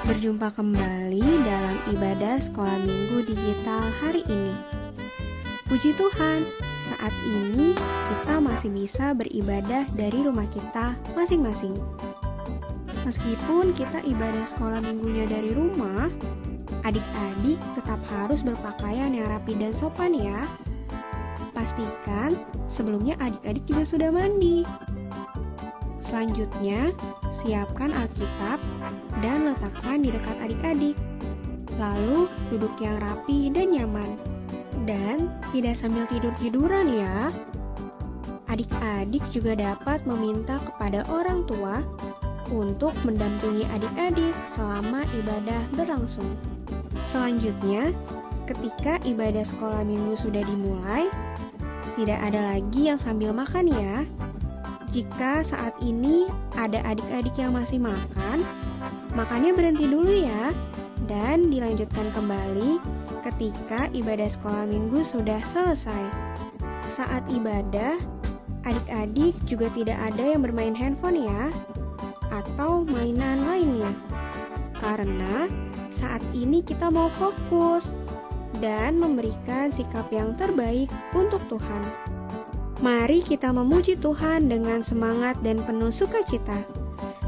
Berjumpa kembali dalam ibadah sekolah minggu digital hari ini. Puji Tuhan, saat ini kita masih bisa beribadah dari rumah kita masing-masing. Meskipun kita ibadah sekolah minggunya dari rumah, adik-adik tetap harus berpakaian yang rapi dan sopan ya. Pastikan sebelumnya adik-adik juga sudah mandi. Selanjutnya, siapkan Alkitab dan letakkan di dekat adik-adik. Lalu, duduk yang rapi dan nyaman. Dan tidak sambil tidur-tiduran ya. Adik-adik juga dapat meminta kepada orang tua untuk mendampingi adik-adik selama ibadah berlangsung. Selanjutnya, ketika ibadah sekolah minggu sudah dimulai, tidak ada lagi yang sambil makan ya. Jika saat ini ada adik-adik yang masih makan, makannya berhenti dulu ya, dan dilanjutkan kembali ketika ibadah sekolah minggu sudah selesai. Saat ibadah, adik-adik juga tidak ada yang bermain handphone ya, atau mainan lainnya. Karena saat ini kita mau fokus dan memberikan sikap yang terbaik untuk Tuhan. Mari kita memuji Tuhan dengan semangat dan penuh sukacita,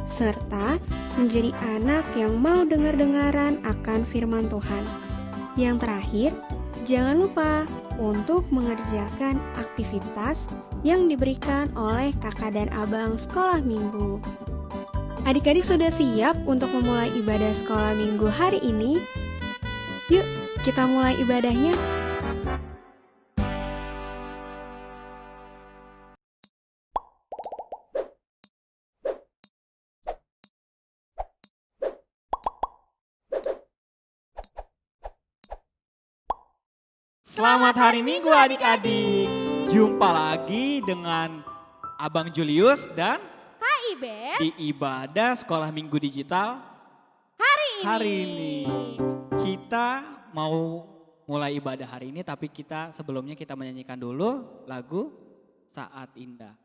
serta menjadi anak yang mau dengar-dengaran akan firman Tuhan. Yang terakhir, jangan lupa untuk mengerjakan aktivitas yang diberikan oleh kakak dan abang sekolah minggu. Adik-adik sudah siap untuk memulai ibadah sekolah minggu hari ini? Yuk, kita mulai ibadahnya. Selamat hari Minggu adik-adik. Jumpa lagi dengan Abang Julius dan Kak Iber di ibadah sekolah minggu digital hari ini. Kita mau mulai ibadah hari ini, tapi sebelumnya kita menyanyikan dulu lagu Saat Indah.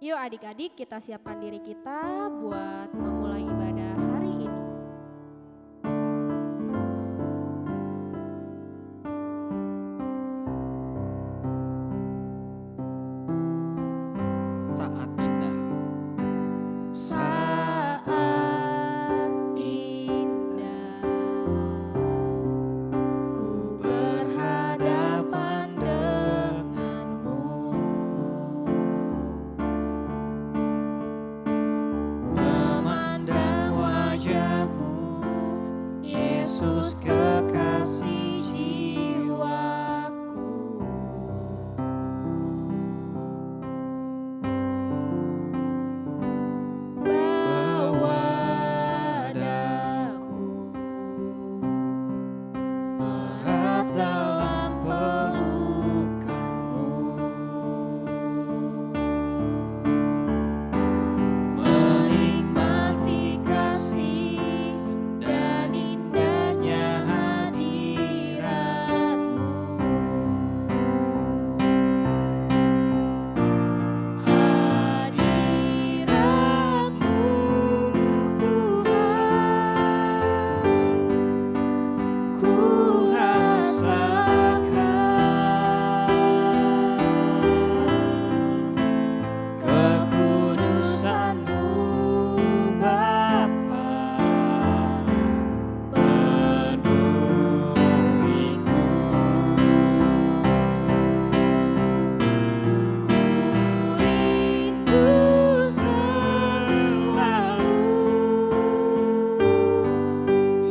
Yuk adik-adik, kita siapkan diri kita buat memulai ibadah hari ini. Saat Indah. Saat indah ku berhadapan denganmu, Memandang wajahmu, Yesus kekasih jiwaku. bawa daku Erat dalam pelukanmu, menikmati kasih dan indahnya hadiratmu. Hadiratmu Tuhan, ku rasakan kekudusan-Mu Bapa, penuhiku. Ku rindu selalu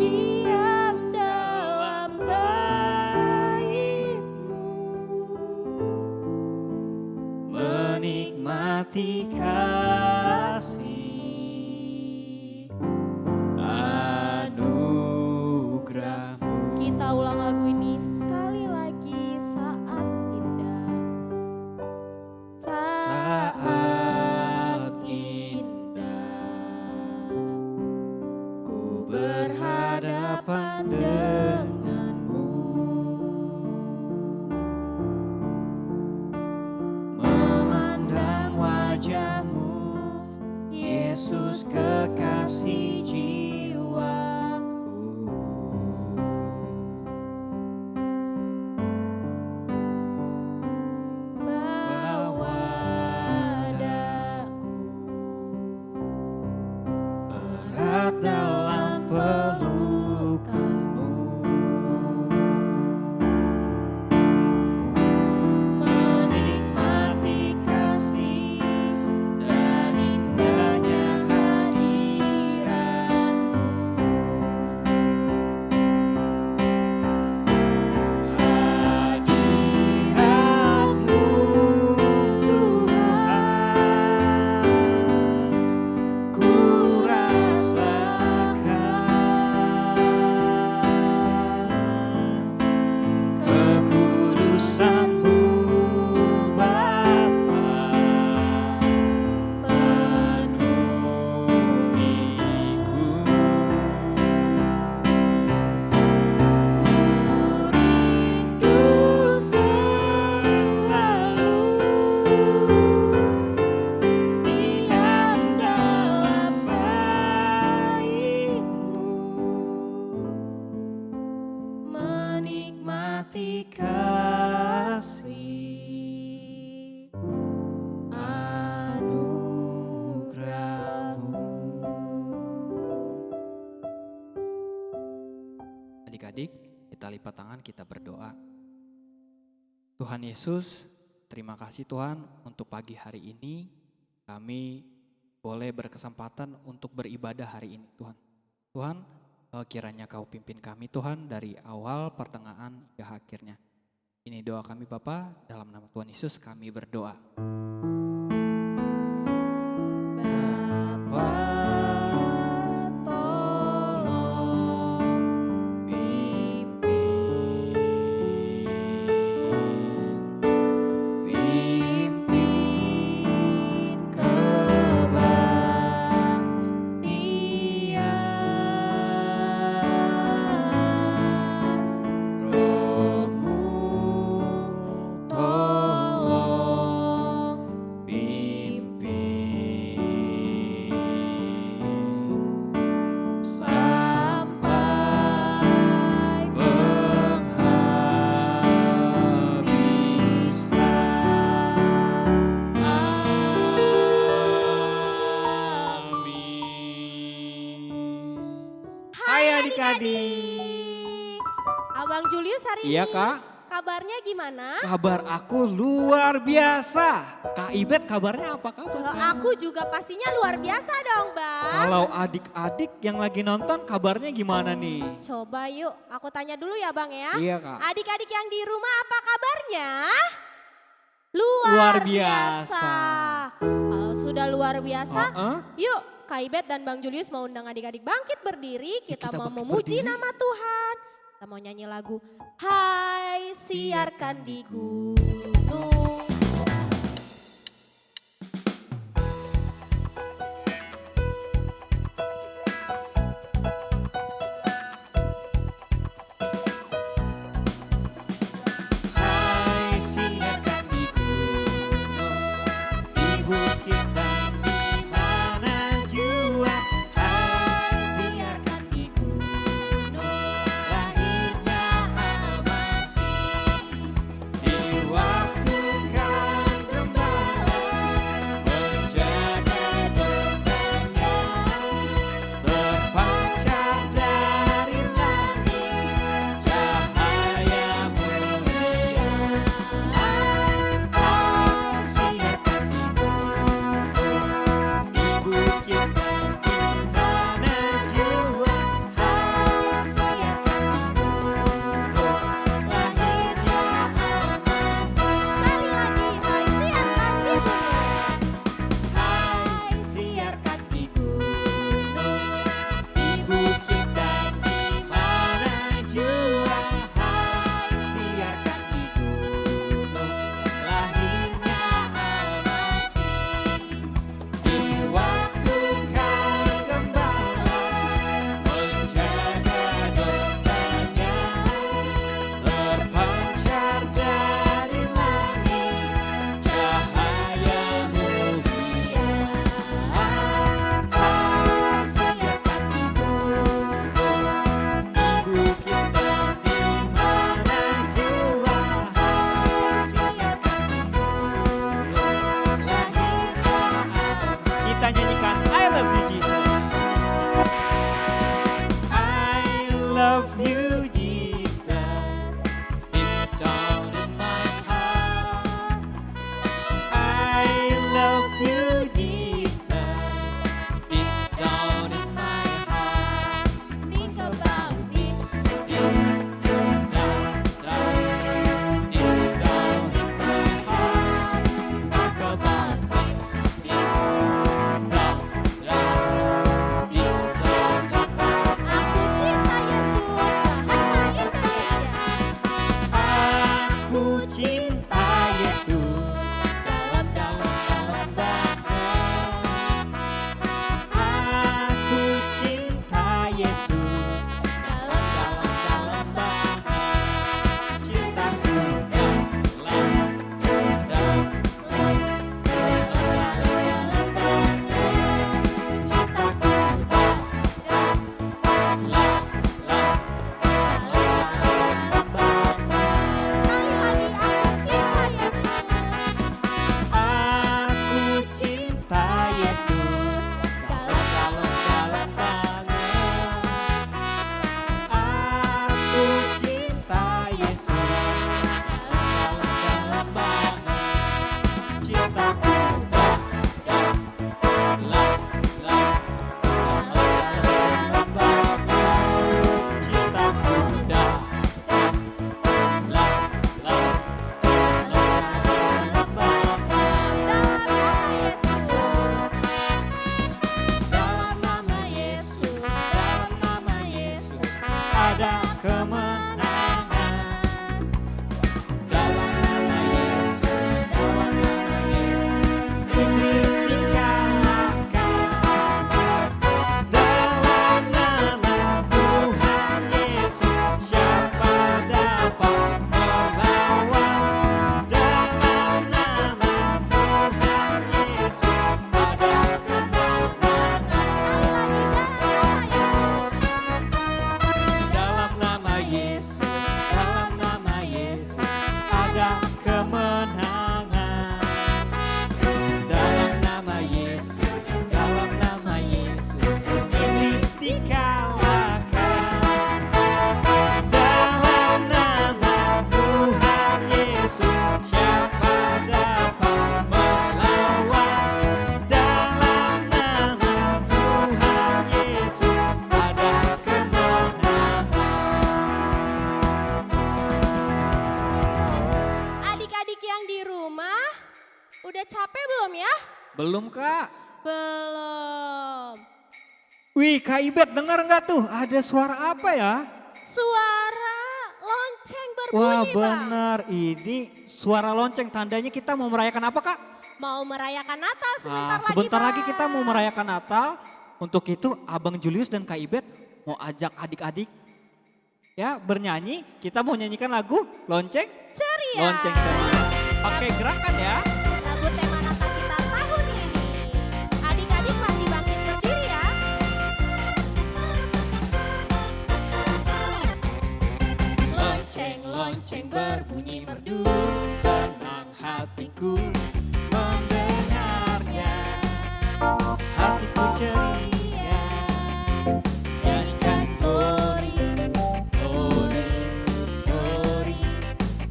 diam dalam bait-Mu, menikmati kasih anugerah-Mu. Kita ulang lagu ini sekali lagi. Saat indah, saat indah ku berhadapan denganmu, memandang wajahmu, Yesus kekasih jiwaku. hati kasih anugerah-Mu. Adik-adik, kita lipat tangan, kita berdoa. Tuhan Yesus, terima kasih Tuhan untuk pagi hari ini kami boleh berkesempatan untuk beribadah hari ini Tuhan. Tuhan, kiranya Kau pimpin kami Tuhan dari awal, pertengahan, hingga akhirnya. Ini doa kami Bapa, dalam nama Tuhan Yesus kami berdoa. Bapa, tolong pimpin kebaktian, Roh-Mu tolong pimpin sampai penghabisan. Amin. Hai adik-adik. Abang Julius hari Iya ini Kak, kabarnya gimana? kabar aku luar biasa. Kak Ibet kabarnya apa kabar? Kalau Kak? aku juga pastinya luar biasa dong, Bang. Kalau adik-adik yang lagi nonton kabarnya gimana nih? Coba yuk, aku tanya dulu ya Bang ya. Iya Kak. Adik-adik yang di rumah apa kabarnya? Luar Luar biasa. biasa. Kalau sudah luar biasa, Heeh. yuk Kak Ibet dan Bang Julius mau undang adik-adik bangkit berdiri. Kita kita mau bangkit memuji berdiri. nama Tuhan. Kita mau nyanyi lagu Hai siarkan di gunung. Hai siarkan di gunung, di bukit dan di mana jua. Hai siarkan di gunung, lahirnya Almasih. Di waktu kau ada kemenangan. Dalam nama Yesus, dalam nama Yesus, iblis dikalahkan. Dalam nama Tuhan Yesus, siapa dapat melawan? Dalam nama Tuhan Yesus, ada kemenangan. Dalam nama Yesus, dalam nama Yesus, ada kemenangan. Dalam nama Yesus, dalam nama Yesus, iblis dikalahkan. Dalam nama Tuhan Yesus, siapa dapat melawan? Dalam nama Tuhan Yesus, ada kemenangan. Adik-adik yang di rumah, udah capek belum ya? Belum Kak. Belum. Wih Kak Ibet denger nggak tuh ada suara apa ya? Suara lonceng Wah berbunyi, Bang. benar, ini suara lonceng tandanya kita mau merayakan apa Kak? Mau merayakan Natal sebentar lagi, Sebentar lagi Bang. kita mau merayakan Natal. Untuk itu Abang Julius dan Kak Ibet mau ajak adik-adik ya bernyanyi. Kita mau nyanyikan lagu lonceng Ceria. lonceng ceria. Pakai gerakan ya. Lagu tema Natal kita tahun ini. Adik-adik masih bangkit berdiri ya. Lonceng-lonceng berbunyi merdu, senang hatiku mendengarnya. Hatiku ceria, nyanyikan glory, glory, glory,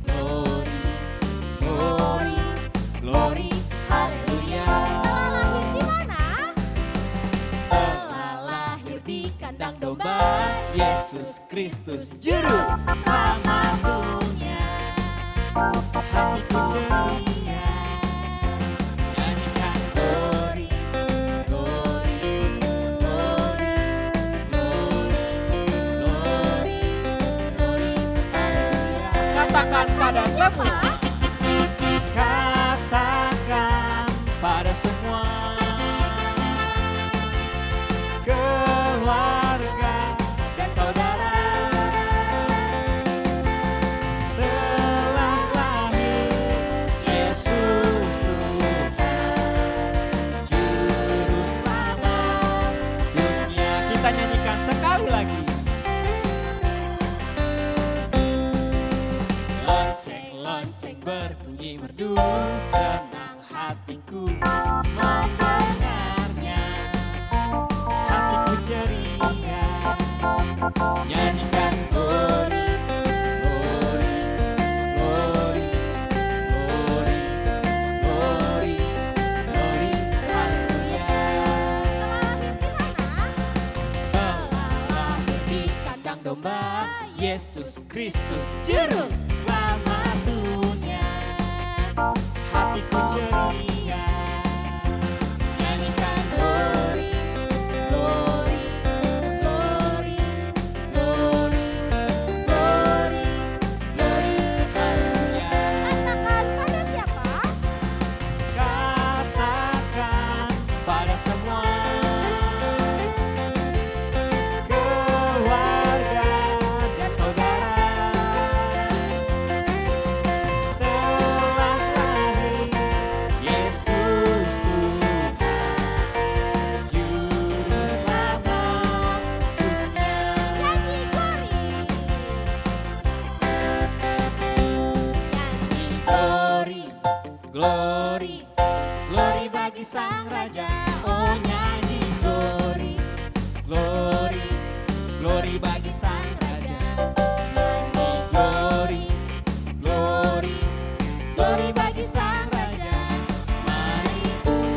glory, glory, glory, haleluya. Telah lahir di mana? Telah lahir di kandang domba, Yesus Kristus juru selamat dunia. Hatiku ceria, nyanyikan glory, glory, glory, glory, glory, glory, haleluya. katakan pada semua. Siapa? Katakan pada semua keluarga dan saudara, telah lahir Yesus Tuhan, Juru Selamat dunia. Kita nyanyikan sekali lagi. Lonceng-lonceng berbunyi merdu, senang hatiku mendengarnya. Hatiku ceria, nyanyikan glory, glory, glory, glory, glory, glory, haleluya. Telah lahir di mana? Telah lahir di kandang domba, Yesus Kristus juru selamat dunia. Hatiku ceria, nyanyikan glory, glory, glory, glory, glory, glory, haleluya. Katakan pada siapa? Katakan pada semua keluarga dan saudara, telah lahir Yesus Tuhan, Juru Selamat dunia. Nyanyi glory. Nyanyi Glory, glory, glory bagi Sang Raja. Oh nyanyi glory, glory, glory bagi Sang Raja. Nyanyi glory, glory, glory bagi Sang Raja. Mari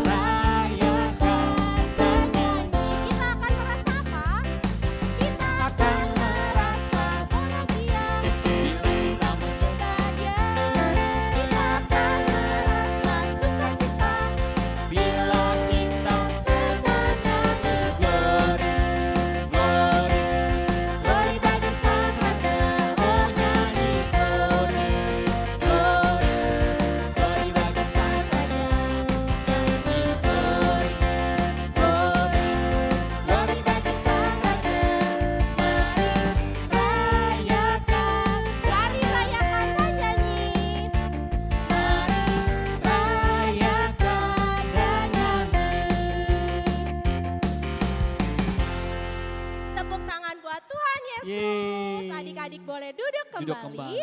rayakan dan nyanyi. Kita akan merasa apa? Kita Akan merasa bahagia bila kita menyembah Dia. Kita akan merasa sukacita bila Bagus, adik-adik boleh duduk Duduk kembali. kembali.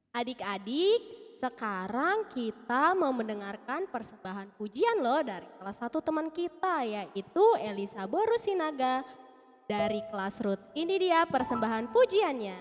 Adik-adik, sekarang kita mau mendengarkan persembahan pujian loh dari kelas 1 teman kita, yaitu Elisa Borusinaga dari kelas Ruth. Ini dia persembahan pujiannya.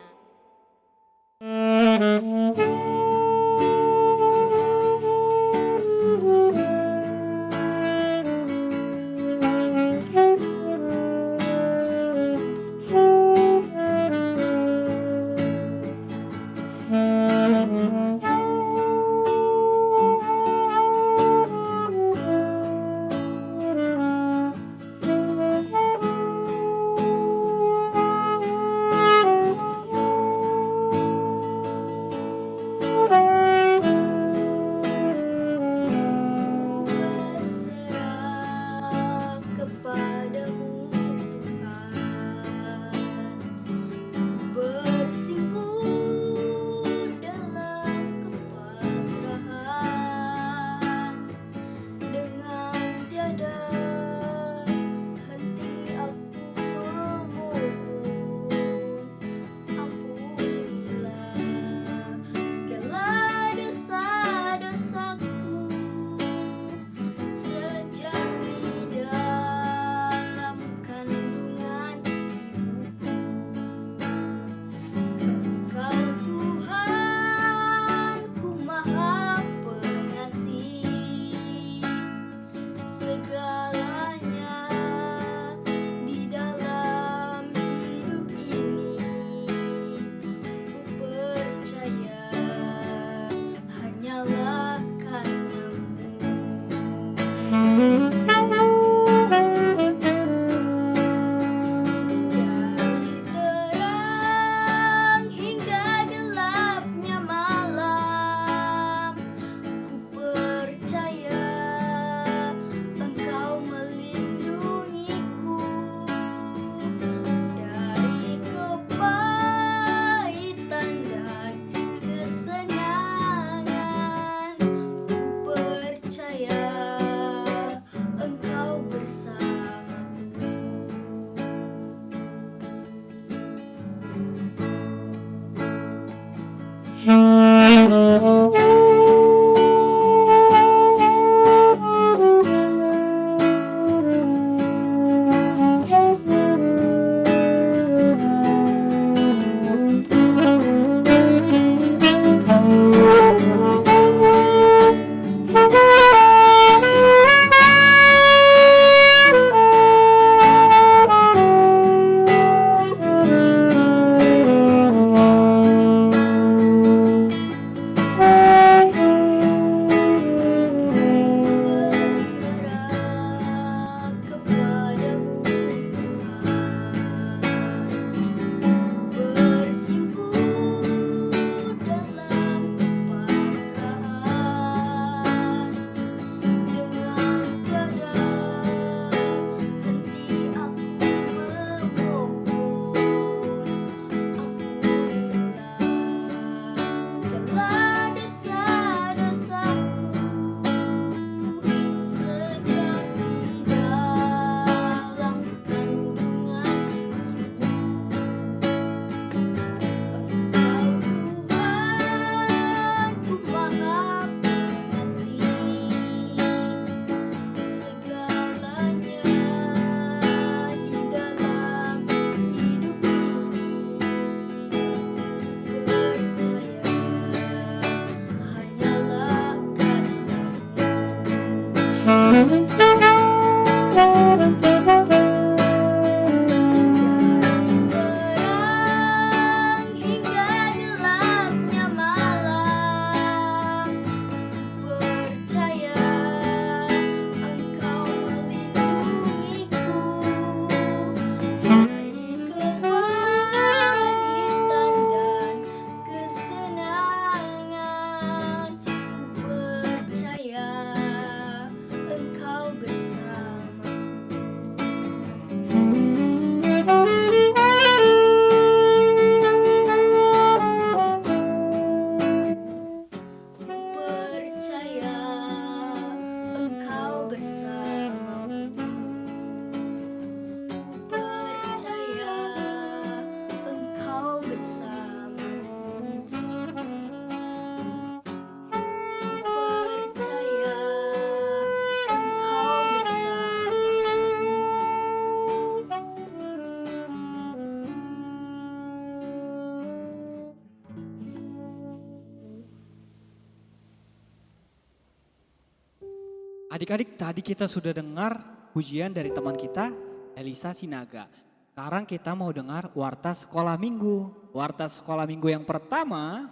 Adik-adik, tadi kita sudah dengar pujian dari teman kita, Elisa Sinaga. Sekarang kita mau dengar warta sekolah minggu. Warta sekolah minggu yang pertama.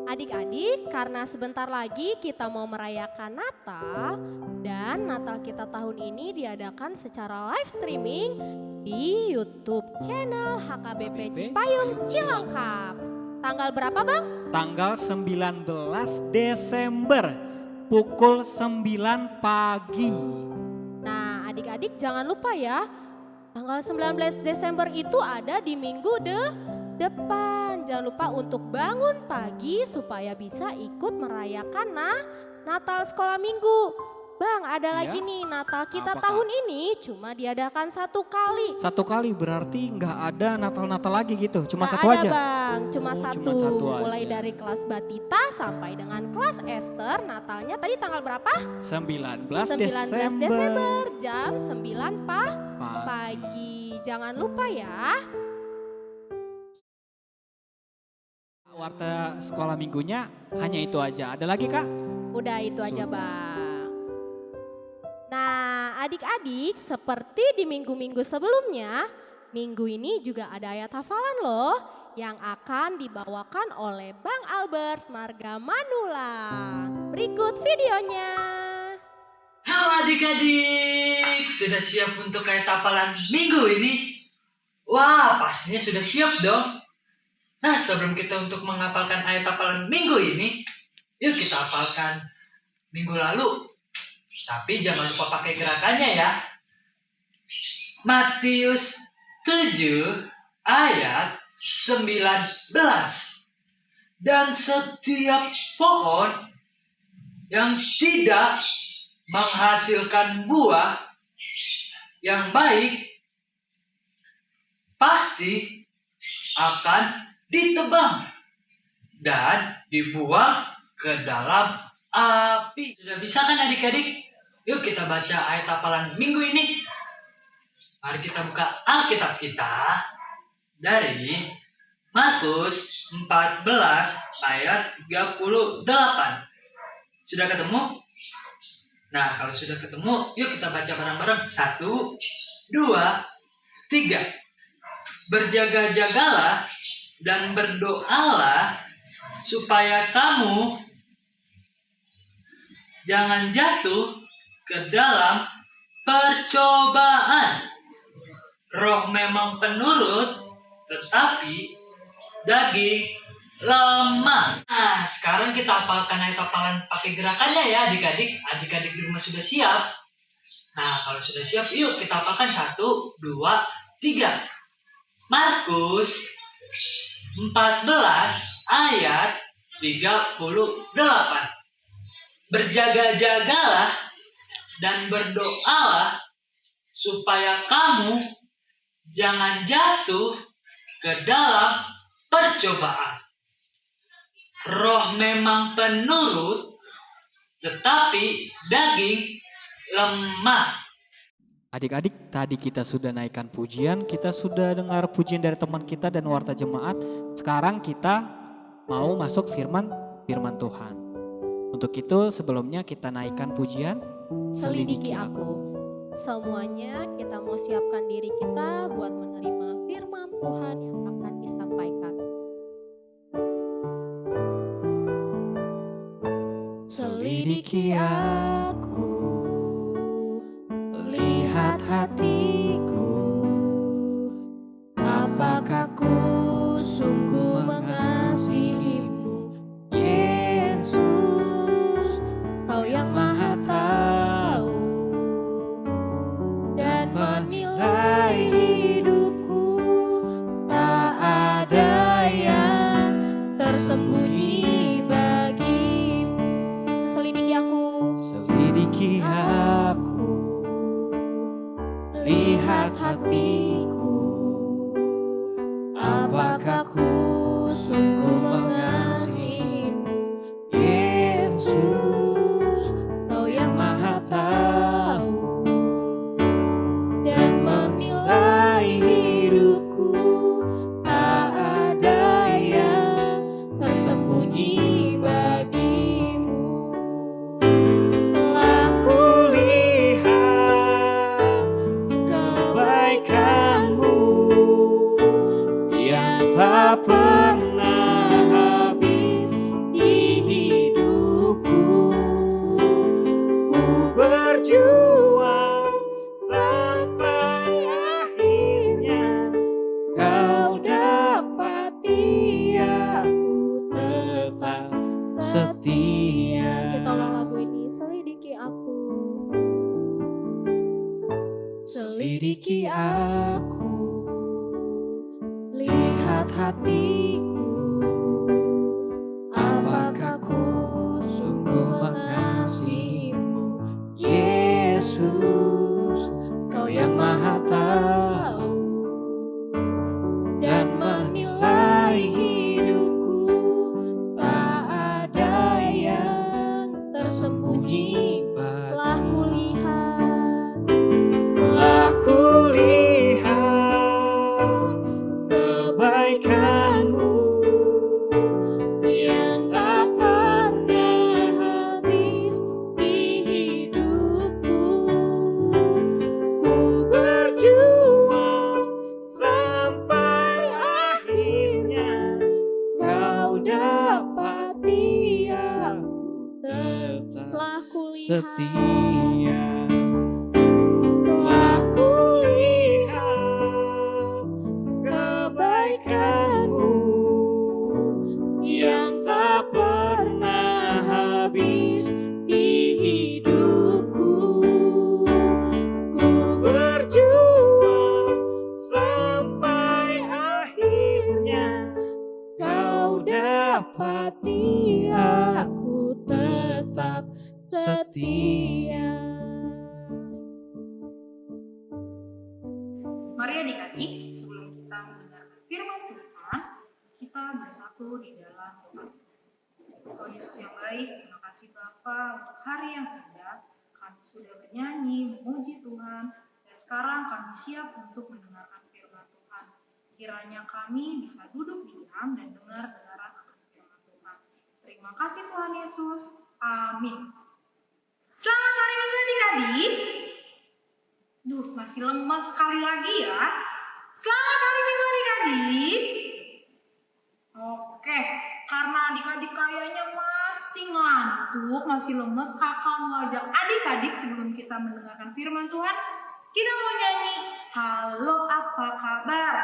Adik-adik, karena sebentar lagi kita mau merayakan Natal dan Natal kita tahun ini diadakan secara live streaming di YouTube channel HKBP Cipayung Cilangkap. Tanggal berapa, Bang? Tanggal 19 Desember pukul 9 pagi. Nah, adik-adik jangan lupa ya, tanggal 19 Desember itu ada di minggu depan. Jangan lupa untuk bangun pagi supaya bisa ikut merayakan Natal sekolah minggu. Bang, ada lagi nih, Natal kita Apa, Kak? tahun ini cuma diadakan 1 kali. 1 kali berarti nggak ada Natal-Natal lagi gitu, cuma Nggak 1 ada, aja. Bang, cuma Oh, satu. cuma 1 Mulai aja. dari kelas Batita sampai dengan kelas Esther. Natalnya tadi tanggal berapa? 19 19 Desember. Desember jam 9 pagi. Jangan lupa ya. Warta sekolah minggunya hanya itu aja. Ada lagi, Kak? Udah itu aja, Sudah. Bang. Nah, adik-adik, seperti di minggu-minggu sebelumnya, minggu ini juga ada ayat hafalan loh yang akan dibawakan oleh Bang Albert Marga Manula. Berikut videonya. Halo adik-adik, sudah siap untuk ayat hafalan minggu ini? Wah, pastinya sudah siap dong. Nah, sebelum kita untuk menghafalkan ayat hafalan minggu ini, yuk kita hafalkan minggu lalu. Tapi jangan lupa pakai gerakannya ya. Matius 7 ayat 19. Dan setiap pohon yang tidak menghasilkan buah yang baik pasti akan ditebang dan dibuang ke dalam api. Sudah bisa kan adik-adik? Yuk kita baca ayat hafalan minggu ini. Mari kita buka Alkitab kita dari Markus 14 ayat 38. Sudah ketemu? Nah, kalau sudah ketemu, yuk kita baca bareng-bareng. 1, 2, 3. Berjaga-jagalah dan berdoalah supaya kamu jangan jatuh ke dalam percobaan. Roh memang penurut, tetapi daging lemah. Nah, sekarang kita hafalkan ayat hafalan pakai gerakannya ya adik-adik. Adik-adik di rumah sudah siap? Nah, kalau sudah siap, yuk kita hafalkan 1, 2, 3. Markus 14 ayat 38. Berjaga-jagalah dan berdoalah supaya kamu jangan jatuh ke dalam percobaan. Roh memang penurut, tetapi daging lemah. Adik-adik, tadi kita sudah naikkan pujian, kita sudah dengar pujian dari teman kita dan warta jemaat. Sekarang kita mau masuk firman Tuhan. Untuk itu sebelumnya kita naikkan pujian Selidiki aku. Semuanya kita mau siapkan diri kita buat menerima firman Tuhan yang akan disampaikan. Selidiki aku, lihat hatiku, apakah ku sungguh mengasihimu, Yesus, Kau yang Maha Tahu dan menilai hidupku, tak ada yang tersembunyi bagimu. Selidiki aku, Selidiki aku, lihat hatiku, apakah ku sungguh mengasihimu, Yesus, Kau yang Maha Tahu dan menilai hidupku, tak ada yang tersembunyi bagimu. Telah tak pernah habis di hidupku. Ku berjuang sampai akhirnya kau dapati aku tetap setia. Kita ulang lagu ini. Selidiki aku. Selidiki aku, lihat hatiku, apakah ku sungguh mengasihimu, Yesus, Kau yang Maha Tahu dan menilai hidupku, tak ada yang tersembunyi. Telah kulihat Telah kulihat kebaikan-Mu yang tak pernah habis di hidupku. Ku berjuang sampai akhirnya kau dapati aku tetap telah kulihat setia. Telah kulihat kebaikan-Mu yang tak pernah habis di hidupku. Ku berjuang sampai akhirnya kau dapati aku tetap setia. Mari adik-adik, sebelum kita mendengarkan firman Tuhan, kita bersatu di dalam doa. Tuhan Yesus yang baik, terima kasih Bapa untuk hari yang indah. Kami sudah bernyanyi, memuji Tuhan, dan sekarang kami siap untuk mendengarkan firman Tuhan. Kiranya kami bisa duduk diam dan dengar-dengaran akan firman Tuhan. Terima kasih Tuhan Yesus. Amin. Selamat hari Minggu adik-adik. Duh, masih lemas sekali lagi ya. Selamat hari Minggu adik-adik. Oke, karena adik-adik kayaknya masih ngantuk, masih lemas, kakak mau ajak adik-adik sebelum kita mendengarkan firman Tuhan, kita mau nyanyi Halo apa kabar?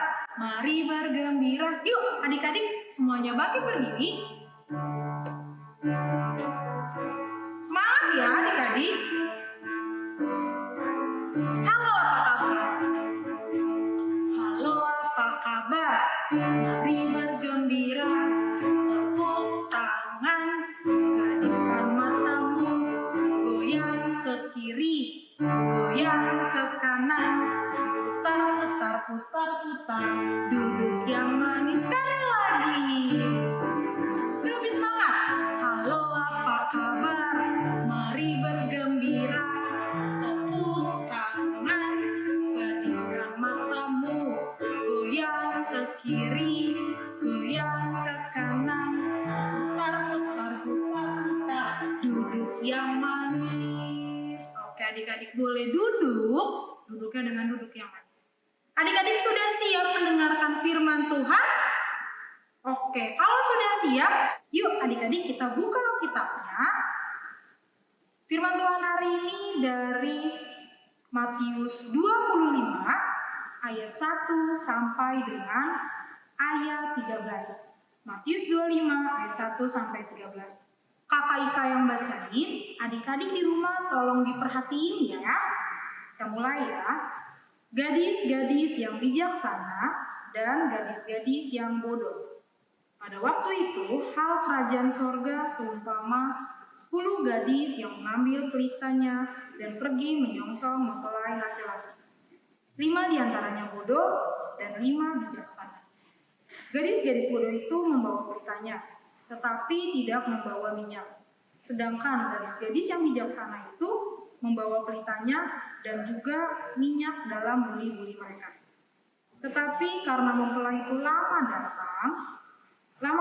Mari bergembira. Yuk adik-adik semuanya bangkit berdiri. Semangat ya adik-adik. Halo apa kabar? Halo apa kabar? Mari bergembira. Tepuk tangan, kedipkan matamu, goyang ke kiri, goyang ke kanan, putar putar putar putar, duduk yang manis. Sekali lagi. Lebih semangat. Halo apa kabar? Mari bergembira. Tepuk tangan, kedipkan matamu, goyang ke kiri, goyang ke kanan, putar putar putar putar, duduk yang manis. Oke adik-adik boleh duduk, duduknya dengan duduk yang manis. Adik-adik sudah siap mendengarkan firman Tuhan? Oke, kalau sudah siap, yuk adik-adik kita buka Alkitabnya. Firman Tuhan hari ini dari Matius 25 ayat 1 sampai dengan ayat 13. Matius 25 ayat 1 sampai 13. Kakak Ika yang bacain, adik-adik di rumah tolong diperhatiin ya. Kita mulai ya. Gadis-gadis yang bijaksana dan gadis-gadis yang bodoh. Pada waktu itu, hal kerajaan sorga seumpama 10 gadis yang mengambil pelitanya dan pergi menyongsong mempelai laki-laki. 5 diantaranya bodoh dan 5 bijaksana. Gadis-gadis bodoh itu membawa pelitanya, tetapi tidak membawa minyak. Sedangkan gadis-gadis yang bijaksana itu membawa pelitanya dan juga minyak dalam buli-buli mereka. Tetapi karena mempelai itu lama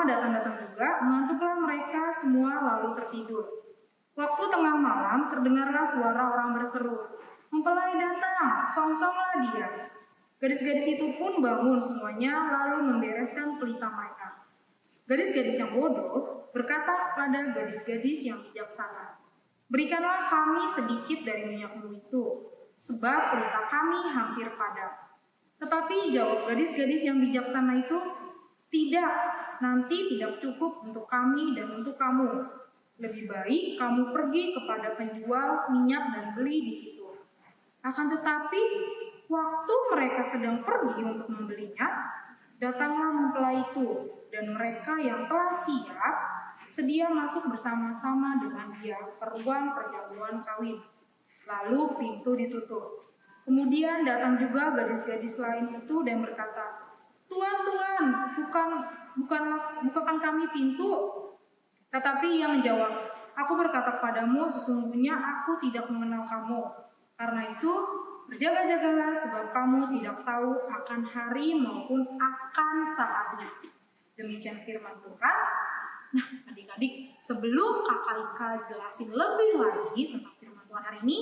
datang juga, mengantuklah mereka semua lalu tertidur. Waktu tengah malam terdengarlah suara orang berseru, "Mempelai datang, songsonglah dia." Gadis-gadis itu pun bangun semuanya lalu membereskan pelita mereka. Gadis-gadis yang bodoh berkata pada gadis-gadis yang bijaksana, "Berikanlah kami sedikit dari minyakmu itu, sebab pelita kami hampir padam." Tetapi jawab gadis-gadis yang bijaksana itu, "Tidak, nanti tidak cukup untuk kami dan untuk kamu. Lebih baik kamu pergi kepada penjual minyak dan beli di situ." Akan tetapi, waktu mereka sedang pergi untuk membelinya, datanglah mempelai itu, dan mereka yang telah siap sedia masuk bersama-sama dengan dia ke ruang perjamuan kawin. Lalu pintu ditutup. Kemudian datang juga gadis-gadis lain itu dan berkata, "Tuan, Tuan, bukakan kami pintu." Tetapi ia menjawab, "Aku berkata kepadamu, sesungguhnya aku tidak mengenal kamu. Karena itu, berjaga-jagalah sebab kamu tidak tahu akan hari maupun akan saatnya." Demikian firman Tuhan. Nah, adik-adik, sebelum Kakak Ika jelasin lebih lagi tentang firman Tuhan hari ini,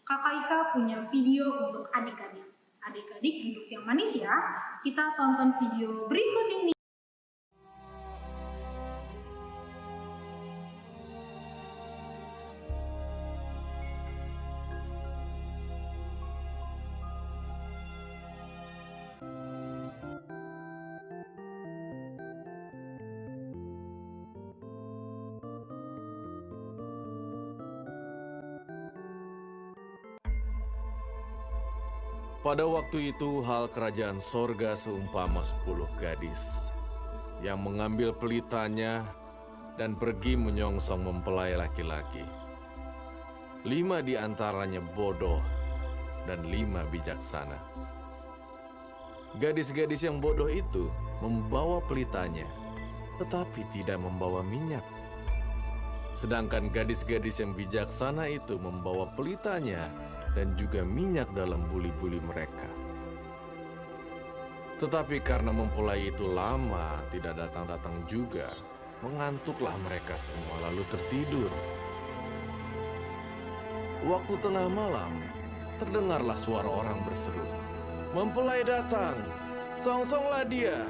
Kakak Ika punya video untuk adik-adik. Adik-adik duduk yang manis ya. Kita tonton video berikut ini. Pada waktu itu hal kerajaan sorga seumpama 10 gadis yang mengambil pelitanya dan pergi menyongsong mempelai laki-laki. 5 di antaranya bodoh dan 5 bijaksana. Gadis-gadis yang bodoh itu membawa pelitanya, tetapi tidak membawa minyak. Sedangkan gadis-gadis yang bijaksana itu membawa pelitanya dan juga minyak dalam buli-buli mereka. Tetapi karena mempelai itu lama tidak datang-datang juga, mengantuklah mereka semua lalu tertidur. Waktu tengah malam, terdengarlah suara orang berseru, "Mempelai datang, songsonglah dia!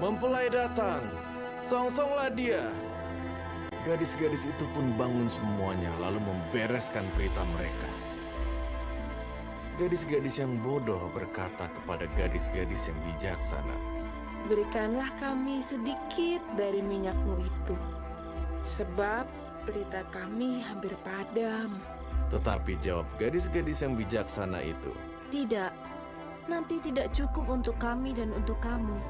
Mempelai datang, songsonglah dia!" Gadis-gadis itu pun bangun semuanya lalu membereskan pelita mereka. Gadis-gadis yang bodoh berkata kepada gadis-gadis yang bijaksana, "Berikanlah kami sedikit dari minyakmu itu, sebab pelita kami hampir padam." Tetapi jawab gadis-gadis yang bijaksana itu, "Tidak, nanti tidak cukup untuk kami dan untuk kamu.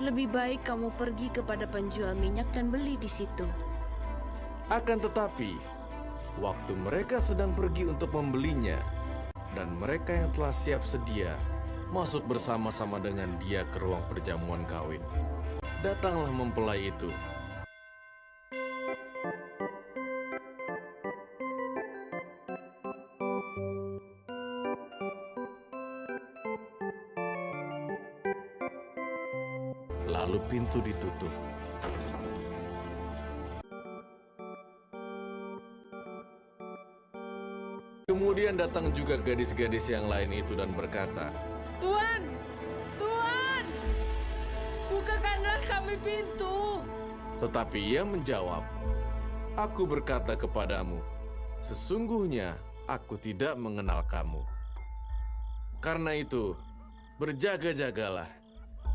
Lebih baik kamu pergi kepada penjual minyak dan beli di situ." Akan tetapi, waktu mereka sedang pergi untuk membelinya, dan mereka yang telah siap sedia masuk bersama-sama dengan dia ke ruang perjamuan kawin, datanglah mempelai itu. Lalu pintu ditutup. Kemudian datang juga gadis-gadis yang lain itu dan berkata, "Tuan, Tuan, bukakanlah kami pintu." Tetapi ia menjawab, "Aku berkata kepadamu, sesungguhnya aku tidak mengenal kamu. Karena itu, berjaga-jagalah,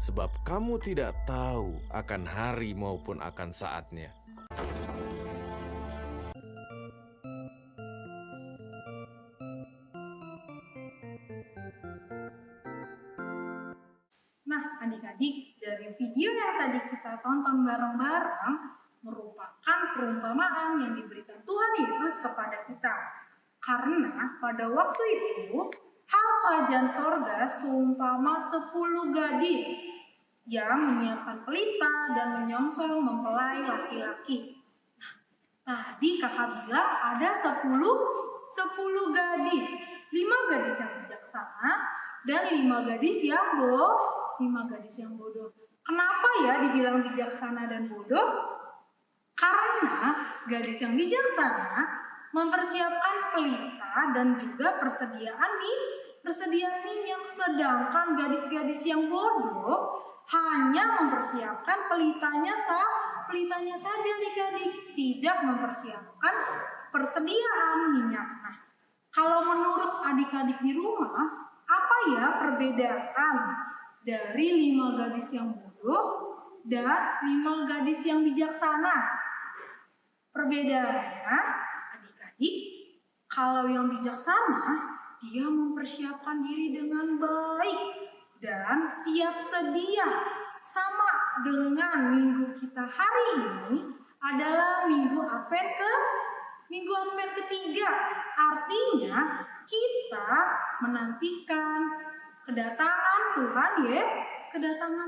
sebab kamu tidak tahu akan hari maupun akan saatnya." Nah, adik-adik, dari video yang tadi kita tonton bareng-bareng merupakan perumpamaan yang diberikan Tuhan Yesus kepada kita. Karena pada waktu itu, hal kerajaan sorga seumpama 10 gadis yang menyiapkan pelita dan menyongsong mempelai laki-laki. Nah, tadi kakak bilang ada 10 gadis. 5 gadis yang bijaksana dan 5 gadis yang bodoh. Kenapa ya dibilang bijaksana dan bodoh? Karena gadis yang bijaksana mempersiapkan pelita dan juga persediaan persediaan minyak, sedangkan gadis-gadis yang bodoh hanya mempersiapkan pelitanya saja adik-adik, tidak mempersiapkan persediaan minyak. Nah, kalau menurut adik-adik di rumah, apa ya perbedaan dari 5 gadis yang bodoh dan 5 gadis yang bijaksana? Perbedaannya, adik-adik, kalau yang bijaksana, dia mempersiapkan diri dengan baik dan siap sedia. Sama dengan minggu kita hari ini adalah minggu Advent ketiga. Artinya kita menantikan kedatangan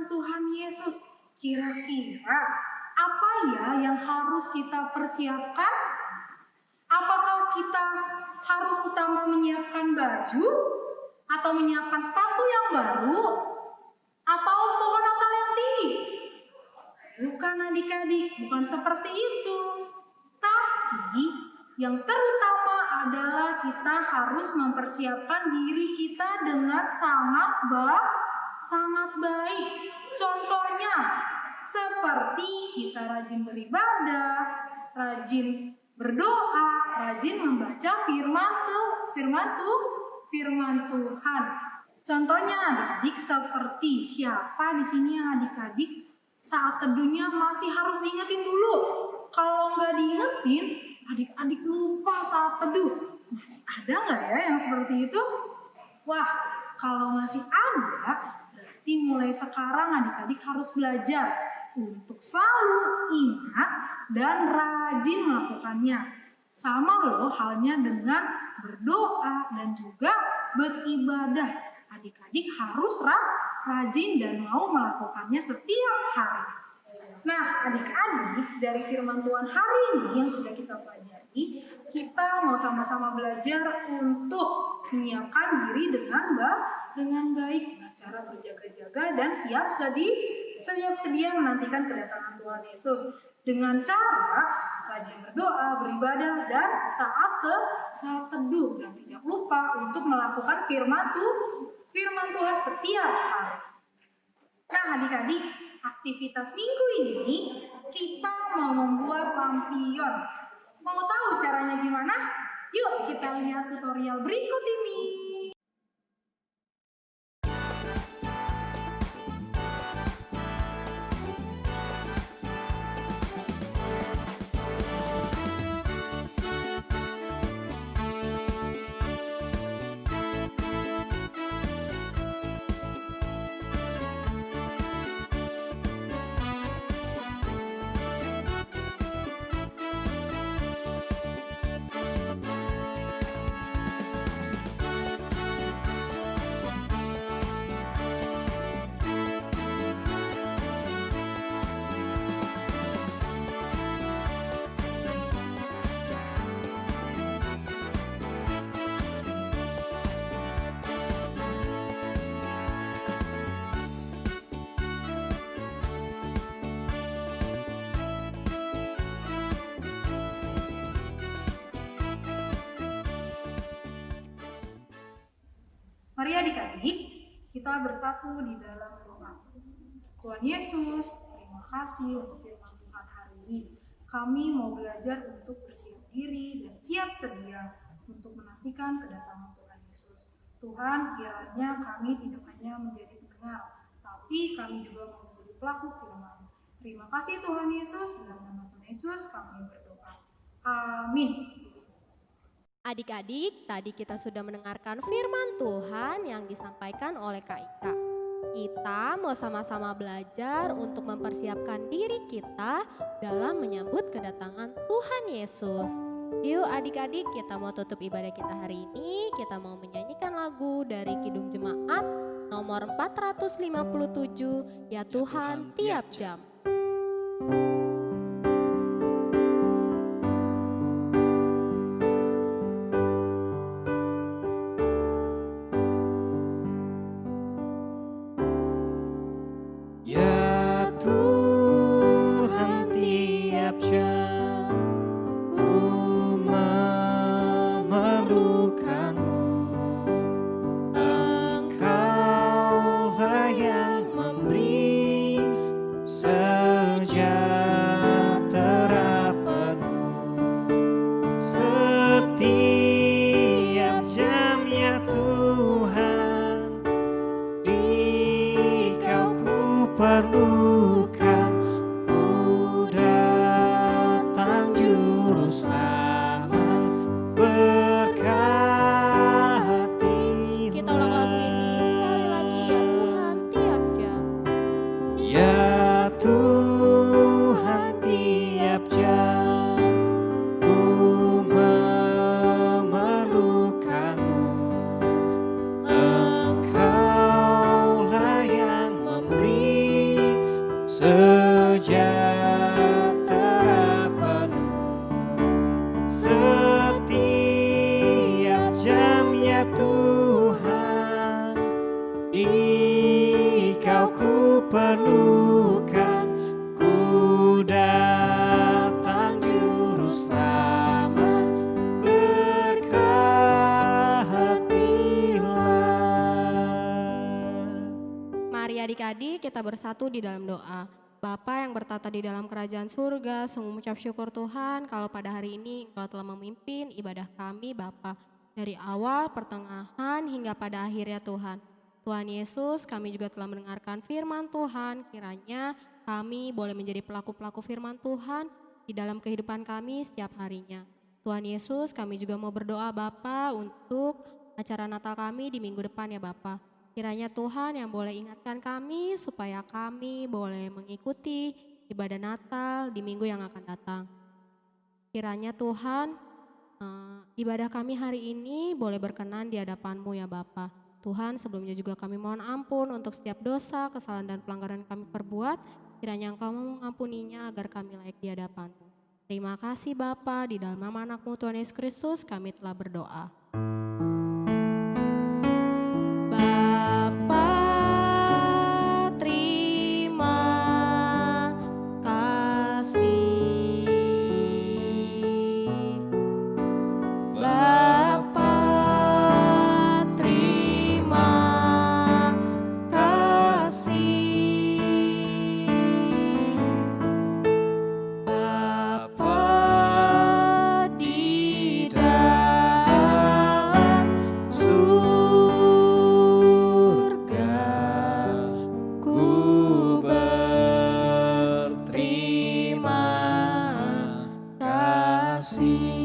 Tuhan Yesus. Kira-kira apa ya yang harus kita persiapkan? Apakah kita harus utama menyiapkan baju atau menyiapkan sepatu yang baru atau pohon Natal yang tinggi? Bukan adik-adik, bukan seperti itu. Tapi yang terutama adalah kita harus mempersiapkan diri kita dengan sangat baik. Contohnya seperti kita rajin beribadah, rajin berdoa, rajin membaca firman Tuhan. Contohnya adik-adik seperti siapa di sini yang adik-adik saat teduhnya masih harus diingetin dulu. Kalau nggak diingetin, adik-adik lupa saat teduh. Masih ada nggak ya yang seperti itu? Wah, kalau masih ada, berarti mulai sekarang adik-adik harus belajar untuk selalu ingat dan rajin melakukannya. Sama loh halnya dengan berdoa dan juga beribadah. Adik-adik harus rajin dan mau melakukannya setiap hari. Nah, adik-adik, dari firman Tuhan hari ini yang sudah kita pelajari, kita mau sama-sama belajar untuk menyiapkan diri dengan baik, dengan cara berjaga-jaga dan siap sedia menantikan kedatangan Tuhan Yesus. Dengan cara rajin berdoa, beribadah, dan saat teduh, dan tidak lupa untuk melakukan firman Tuhan setiap hari. Nah, adik-adik, aktivitas minggu ini kita mau membuat lampion. Mau tahu caranya gimana? Yuk kita lihat tutorial berikut ini. Mari adik-adik, kita bersatu di dalam doa. Tuhan Yesus, terima kasih untuk firman Tuhan hari ini. Kami mau belajar untuk bersiap diri dan siap sedia untuk menantikan kedatangan Tuhan Yesus. Tuhan, kiranya kami tidak hanya menjadi pendengar, tapi kami juga mau menjadi pelaku firman. Terima kasih Tuhan Yesus, dalam nama Tuhan Yesus kami berdoa. Amin. Adik-adik, tadi kita sudah mendengarkan firman Tuhan yang disampaikan oleh Kak Ika. Kita mau sama-sama belajar untuk mempersiapkan diri kita dalam menyambut kedatangan Tuhan Yesus. Yuk adik-adik, kita mau tutup ibadah kita hari ini. Kita mau menyanyikan lagu dari Kidung Jemaat nomor 457, Ya Tuhan Tiap Jam. sejahtera penuh setiap jamnya Tuhan, di Kau ku perlukan, ku datang juru selamat, berkatilah. Mari adik-adik kita bersatu di dalam doa. Bapa yang bertata di dalam kerajaan surga, sungguh mengucap syukur Tuhan kalau pada hari ini Engkau telah memimpin ibadah kami Bapa. Dari awal, pertengahan, hingga pada akhirnya Tuhan. Tuhan Yesus, kami juga telah mendengarkan firman Tuhan. Kiranya kami boleh menjadi pelaku-pelaku firman Tuhan di dalam kehidupan kami setiap harinya. Tuhan Yesus, kami juga mau berdoa Bapa untuk acara Natal kami di minggu depan ya Bapa. Kiranya Tuhan yang boleh ingatkan kami supaya kami boleh mengikuti ibadah Natal di minggu yang akan datang. Kiranya Tuhan ibadah kami hari ini boleh berkenan di hadapan-Mu ya Bapa. Tuhan, sebelumnya juga kami mohon ampun untuk setiap dosa, kesalahan dan pelanggaran yang kami perbuat. Kiranya Engkau mengampuninya agar kami layak di hadapan-Mu. Terima kasih Bapa, di dalam nama anak-Mu Tuhan Yesus Kristus kami telah berdoa. Bapa, terima kasih. Bapa, terima kasih. Bapa di dalam surga, ku berterima kasih.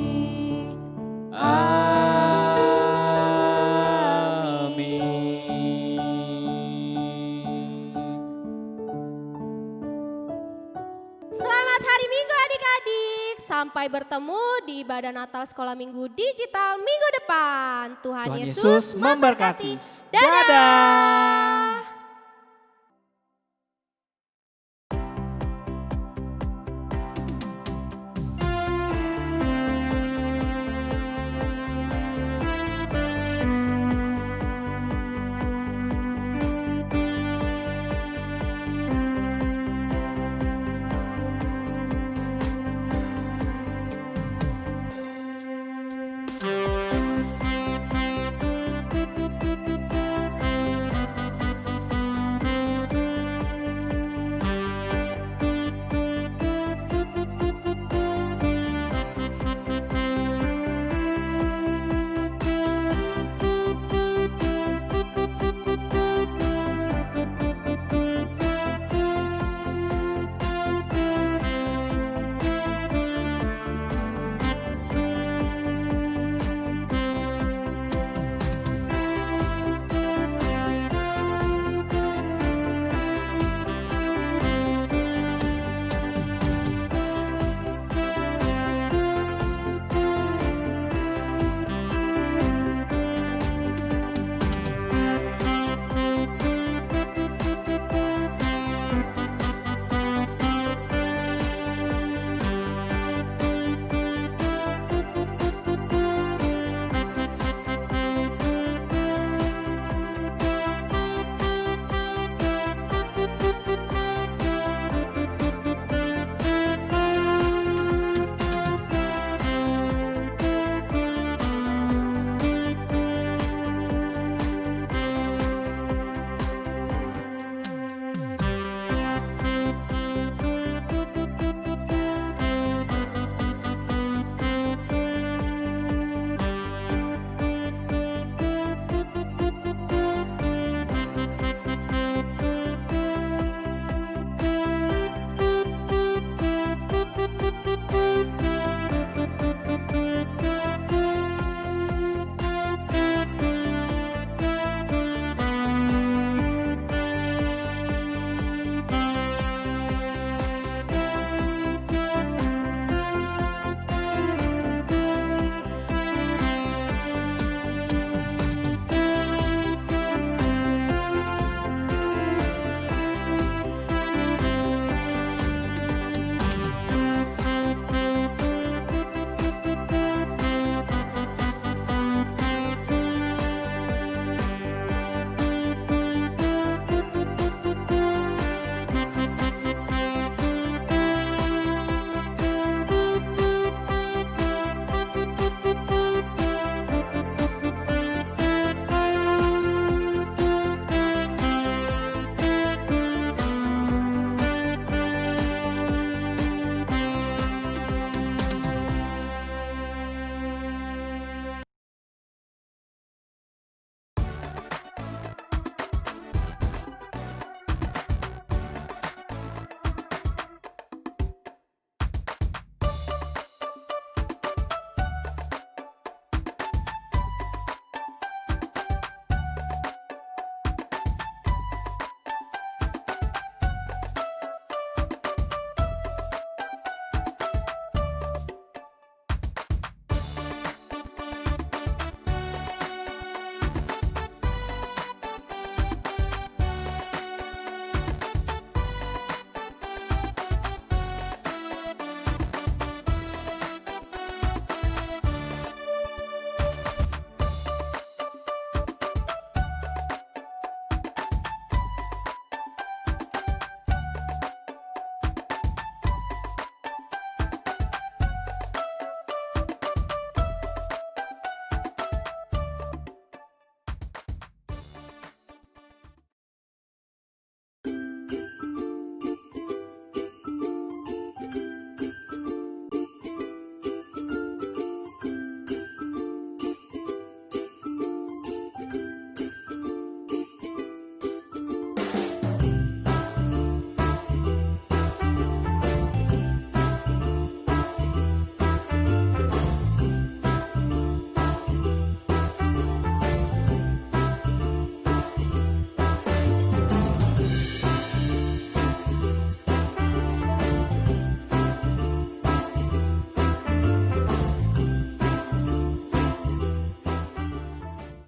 Selamat hari Minggu adik-adik. Sampai bertemu di ibadah Natal Sekolah Minggu Digital minggu depan. Tuhan Tuhan Yesus Yesus memberkati. Dadah.